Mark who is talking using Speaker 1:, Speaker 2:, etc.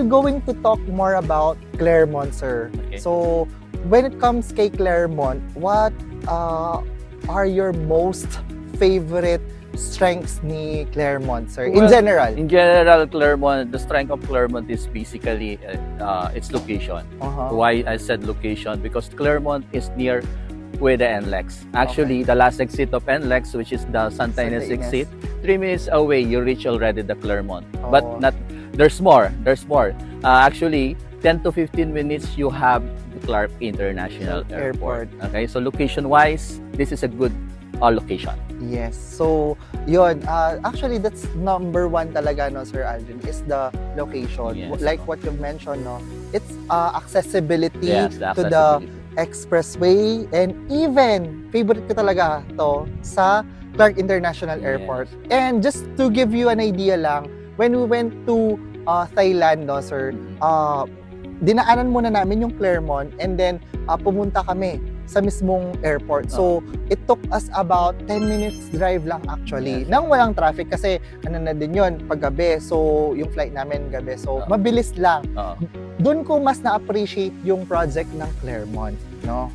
Speaker 1: We're going to talk more about Claremont, sir.
Speaker 2: Okay.
Speaker 1: So, when it comes kay Claremont, what are your most favorite strengths ni Claremont, sir? In
Speaker 2: Well,
Speaker 1: general.
Speaker 2: In general, Claremont, the strength of Claremont is basically its location.
Speaker 1: Uh-huh.
Speaker 2: Why I said location? Because Claremont is near with the NLEX. Actually, the last exit of NLEX, which is the Santa Ines
Speaker 1: Santa Ines.
Speaker 2: exit, 3 minutes away, you reach already the Claremont.
Speaker 1: Oh.
Speaker 2: But not. There's more. There's more. Actually, 10 to 15 minutes, you have the Clark International Airport. Okay, so location-wise, this is a good location.
Speaker 1: Yes. So, yun. Actually, that's number one talaga, no, Sir Aldrin, is the location.
Speaker 2: Yes.
Speaker 1: Like what you mentioned, no, it's accessibility
Speaker 2: Yes, the
Speaker 1: to the
Speaker 2: accessibility.
Speaker 1: expressway, and even, favorite ko talaga to, sa Clark International
Speaker 2: Yes.
Speaker 1: Airport. And just to give you an idea lang, when we went to Thailand, no, sir, dinaanan muna namin yung Claremont, and then pumunta kami sa mismong airport. So, it took us about 10 minutes drive lang actually.
Speaker 2: Yes.
Speaker 1: Nang walang traffic kasi ano na din yun, paggabi. So, yung flight namin gabi. So, mabilis lang.
Speaker 2: Oo.
Speaker 1: Doon ko mas na-appreciate yung project ng Claremont, no?